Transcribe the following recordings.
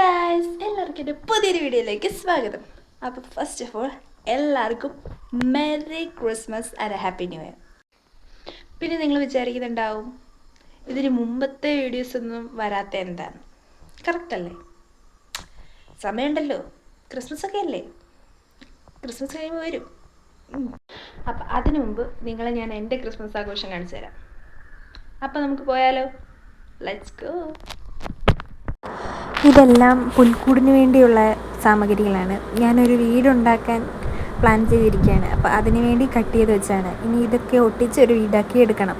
Guys, എല്ലാവർക്കും എൻ്റെ പുതിയൊരു വീഡിയോയിലേക്ക് സ്വാഗതം. അപ്പോൾ ഫസ്റ്റ് ഓഫ് ഓൾ എല്ലാവർക്കും merry Christmas and happy new year. പിന്നെ നിങ്ങൾ വിചാരിക്കുന്നുണ്ടാവും ഇതിന് മുമ്പത്തെ വീഡിയോസൊന്നും വരാത്ത എന്താണ്. കറക്റ്റ് അല്ലേ? സമയമുണ്ടല്ലോ, ക്രിസ്മസ് ഒക്കെ അല്ലേ, ക്രിസ്മസ് കഴിയുമ്പോൾ വരും. അപ്പം അതിനു മുമ്പ് നിങ്ങളെ ഞാൻ എൻ്റെ ക്രിസ്മസ് ആഘോഷം കാണിച്ചു തരാം. അപ്പം നമുക്ക് പോയാലോ? Let's go. ഇതെല്ലാം പുൽക്കൂടിന് വേണ്ടിയുള്ള സാമഗ്രികളാണ്. ഞാനൊരു വീടുണ്ടാക്കാൻ പ്ലാൻ ചെയ്തിരിക്കുകയാണ്. അപ്പോൾ അതിന് വേണ്ടി കട്ട് ചെയ്ത് വെച്ചാണ്. ഇനി ഇതൊക്കെ ഒട്ടിച്ച് ഒരു വീടാക്കി എടുക്കണം.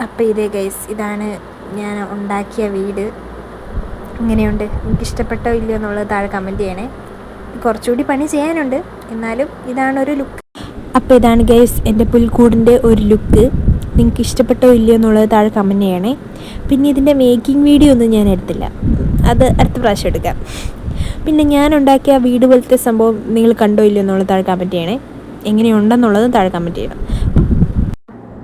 അപ്പോൾ ഇതേ ഗൈസ്, ഇതാണ് ഞാൻ ഉണ്ടാക്കിയ വീട്. ഇങ്ങനെയുണ്ട്. എനിക്കിഷ്ടപ്പെട്ടോ ഇല്ലയോ എന്നുള്ളത് താഴെ കമൻറ്റ് ചെയ്യണേ. കുറച്ചുകൂടി പണി ചെയ്യാനുണ്ട്, എന്നാലും ഇതാണൊരു ലുക്ക്. അപ്പോൾ ഇതാണ് ഗൈസ് എൻ്റെ പുൽക്കൂടിൻ്റെ ഒരു ലുക്ക്. നിങ്ങൾക്ക് ഇഷ്ടപ്പെട്ടോ ഇല്ലയോ എന്നുള്ളത് താഴെ കമൻറ്റ് ചെയ്യണേ. പിന്നെ ഇതിൻ്റെ മേക്കിംഗ് വീഡിയോ ഒന്നും ഞാൻ എടുത്തില്ല, അത് അടുത്ത പ്രാവശ്യം എടുക്കാം. പിന്നെ ഞാൻ ഉണ്ടാക്കിയ വീട് പോലത്തെ സംഭവം നിങ്ങൾ കണ്ടോ ഇല്ലയോ എന്നുള്ളത് താഴെ കമൻറ്റ് ചെയ്യണേ. എങ്ങനെയുണ്ടെന്നുള്ളതും താഴെ കമൻറ്റ് ചെയ്യണം.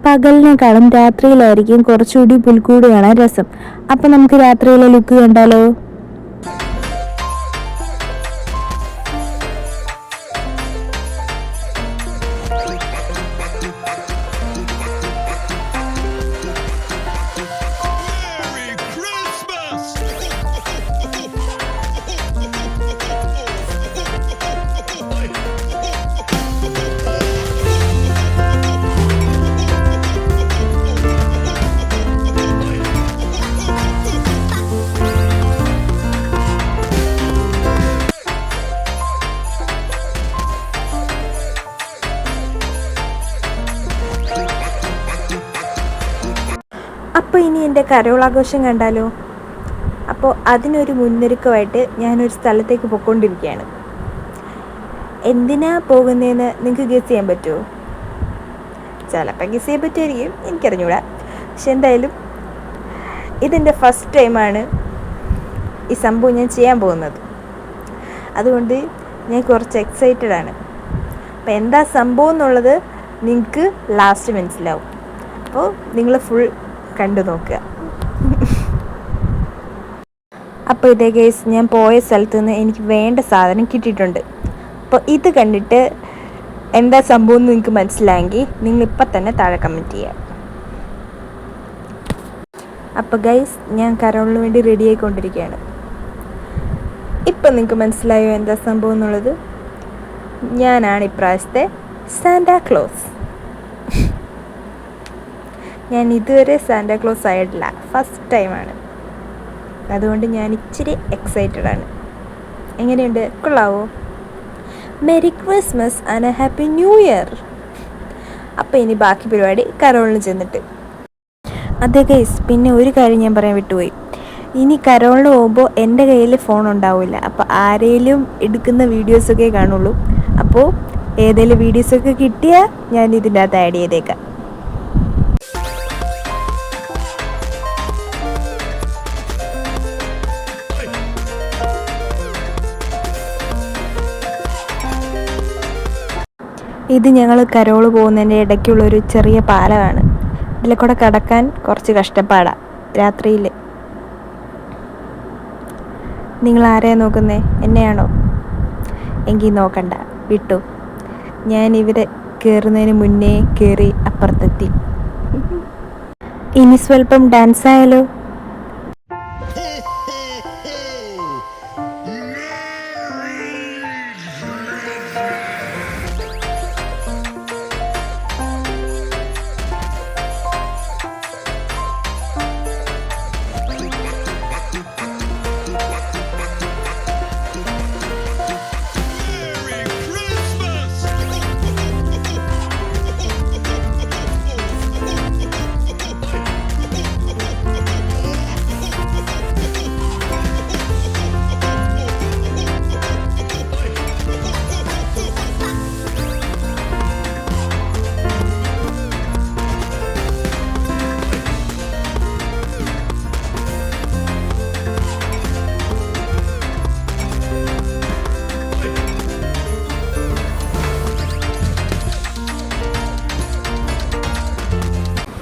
പകലിനേക്കാളും രാത്രിയിലായിരിക്കും കുറച്ചുകൂടി പുൽക്കൂട് കാണാൻ രസം. അപ്പം നമുക്ക് രാത്രിയിലെ ലുക്ക് കണ്ടാലോ? അപ്പോൾ ഇനി എൻ്റെ കരോളാഘോഷം കണ്ടാലോ? അപ്പോൾ അതിനൊരു മുന്നൊരുക്കമായിട്ട് ഞാനൊരു സ്ഥലത്തേക്ക് പോയിക്കൊണ്ടിരിക്കുകയാണ്. എന്തിനാ പോകുന്നതെന്ന് നിങ്ങൾക്ക് ഗസ് ചെയ്യാൻ പറ്റുമോ? ചിലപ്പോൾ ഗസ് ചെയ്യാൻ പറ്റുമായിരിക്കും, എനിക്കറിഞ്ഞൂടാ. പക്ഷെ എന്തായാലും ഇതെൻ്റെ ഫസ്റ്റ് ടൈമാണ് ഈ സംഭവം ഞാൻ ചെയ്യാൻ പോകുന്നത്. അതുകൊണ്ട് ഞാൻ കുറച്ച് എക്സൈറ്റഡ് ആണ്. അപ്പോൾ എന്താ സംഭവം എന്നുള്ളത് നിങ്ങൾക്ക് ലാസ്റ്റ് മനസ്സിലാവും. അപ്പോൾ നിങ്ങൾ ഫുൾ കണ്ടു നോക്കുക. അപ്പോൾ ഇതേ കേസ്, ഞാൻ പോയ സ്ഥലത്ത് നിന്ന് എനിക്ക് വേണ്ട സാധനം കിട്ടിയിട്ടുണ്ട്. അപ്പോൾ ഇത് കണ്ടിട്ട് എന്താ സംഭവം എന്ന് നിങ്ങൾക്ക് മനസ്സിലായെങ്കിൽ നിങ്ങളിപ്പം തന്നെ താഴെ കമൻറ്റ് ചെയ്യുക. അപ്പോൾ ഗൈസ്, ഞാൻ കരോളിന് വേണ്ടി റെഡി ആയിക്കൊണ്ടിരിക്കുകയാണ്. ഇപ്പം നിങ്ങൾക്ക് മനസ്സിലായോ എന്താ സംഭവം എന്നുള്ളത്? ഞാനാണ് ഇപ്രാവശ്യത്തെ സാന്റാക്ലോസ്. ഞാൻ ഇതുവരെ സാന്റാക്ലോസ് ആയിട്ടില്ല, ഫസ്റ്റ് ടൈമാണ്. അതുകൊണ്ട് ഞാൻ ഇച്ചിരി എക്സൈറ്റഡ് ആണ്. എങ്ങനെയുണ്ട്? കൊള്ളാവോ? Merry Christmas and happy new year. അപ്പോൾ ഇനി ബാക്കി പരിപാടി കരോളിന് ചെന്നിട്ട്. അതെ ഗൈസ്, പിന്നെ ഒരു കാര്യം ഞാൻ പറയാൻ വിട്ടുപോയി. ഇനി കരോളിന് പോകുമ്പോൾ എൻ്റെ കയ്യിൽ ഫോൺ ഉണ്ടാവില്ല. അപ്പോൾ ആരെങ്കിലും എടുക്കുന്ന വീഡിയോസൊക്കെ കാണുള്ളൂ. അപ്പോൾ ഏതെങ്കിലും വീഡിയോസൊക്കെ കിട്ടിയാൽ ഞാൻ ഇതിൻ്റെ അകത്ത് ആഡ് ചെയ്തേക്കാം. ഇത് ഞങ്ങൾ കരോള് പോകുന്നതിൻ്റെ ഇടയ്ക്കുള്ളൊരു ചെറിയ പാലമാണ്. ഇതിലെ കൂടെ കടക്കാൻ കുറച്ച് കഷ്ടപ്പാടാണ് രാത്രിയിൽ. നിങ്ങൾ ആരെയാണ് നോക്കുന്നേ? എന്നെയാണോ? എങ്കിൽ നോക്കണ്ട, വിട്ടു. ഞാൻ ഇവർ കയറുന്നതിന് മുന്നേ കയറി അപ്പുറത്തെത്തി. ഇനി സ്വല്പം ഡാൻസ് ആയാലോ?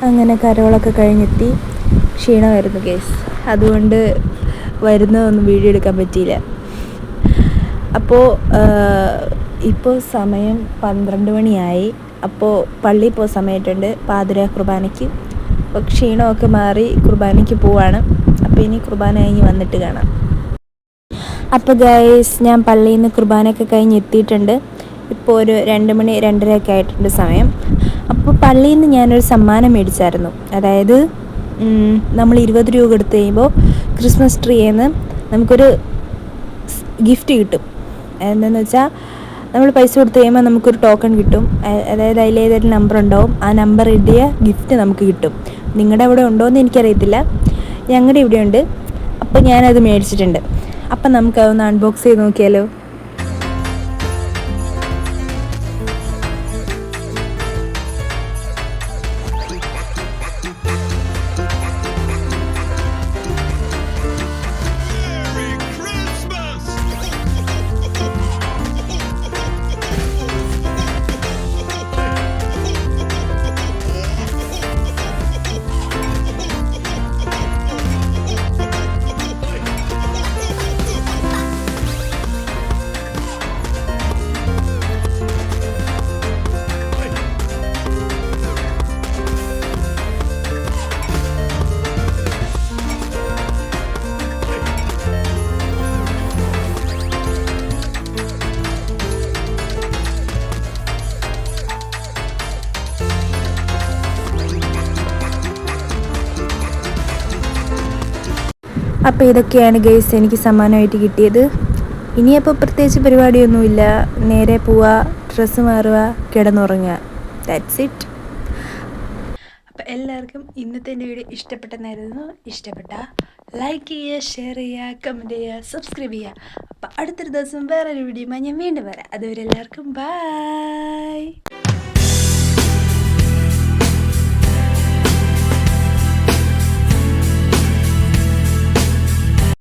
അങ്ങനെ കരോളൊക്കെ കഴിഞ്ഞെത്തി. ക്ഷീണമായിരുന്നു കേസ്. അതുകൊണ്ട് വരുന്നതൊന്നും വീഡിയോ എടുക്കാൻ പറ്റിയില്ല. അപ്പോൾ ഇപ്പോൾ സമയം 12 മണിയായി. അപ്പോൾ പള്ളിയിൽ പോകുന്ന സമയത്തുണ്ട്, പാതിര കുർബാനയ്ക്ക്. അപ്പോൾ ക്ഷീണമൊക്കെ മാറി കുർബാനയ്ക്ക് പോവാണ്. അപ്പോൾ ഇനി കുർബാന കഴിഞ്ഞ് വന്നിട്ട് കാണാം. അപ്പോൾ ഗൈസ്, ഞാൻ പള്ളിയിൽ നിന്ന് കുർബാനയൊക്കെ കഴിഞ്ഞ് എത്തിയിട്ടുണ്ട്. ഇപ്പോൾ ഒരു 2 മണി 2:30 ഒക്കെ ആയിട്ടുണ്ട് സമയം. അപ്പോൾ പള്ളിയിൽ നിന്ന് ഞാനൊരു സമ്മാനം മേടിച്ചായിരുന്നു. അതായത് നമ്മൾ 20 രൂപ കൊടുത്ത് കഴിയുമ്പോൾ ക്രിസ്മസ് ട്രീയിൽ നിന്ന് നമുക്കൊരു ഗിഫ്റ്റ് കിട്ടും. എന്താണെന്ന് വെച്ചാൽ നമ്മൾ പൈസ കൊടുത്ത് കഴിയുമ്പോൾ നമുക്കൊരു ടോക്കൺ കിട്ടും. അതായത് അതിലേതൊരു നമ്പർ ഉണ്ടാവും, ആ നമ്പർ എഴുതിയ ഗിഫ്റ്റ് നമുക്ക് കിട്ടും. നിങ്ങളുടെ അവിടെ ഉണ്ടോയെന്ന് എനിക്കറിയത്തില്ല, ഞങ്ങളുടെ ഇവിടെ ഉണ്ട്. അപ്പോൾ ഞാനത് മേടിച്ചിട്ടുണ്ട്. അപ്പം നമുക്കതൊന്ന് അൺബോക്സ് ചെയ്ത് നോക്കിയാലോ. അപ്പോൾ ഇതൊക്കെയാണ് ഗൈസ് എനിക്ക് സമ്മാനമായിട്ട് കിട്ടിയത്. ഇനിയപ്പോൾ പ്രത്യേകിച്ച് പരിപാടിയൊന്നുമില്ല. നേരെ പോവുക, ഡ്രസ്സ് മാറുക, കിടന്നുറങ്ങുക. That's it. അപ്പോൾ എല്ലാവർക്കും ഇന്നത്തെ എൻ്റെ വീഡിയോ ഇഷ്ടപ്പെട്ടെന്നായിരുന്നു. ഇഷ്ടപ്പെട്ട ലൈക്ക് ചെയ്യുക, ഷെയർ ചെയ്യുക, കമൻറ്റ് ചെയ്യുക, സബ്സ്ക്രൈബ് ചെയ്യുക. അപ്പോൾ അടുത്തൊരു ദിവസം വേറൊരു വീഡിയോയുമായി ഞാൻ വീണ്ടും വരാം. അതുവരെ എല്ലാവർക്കും ബൈ.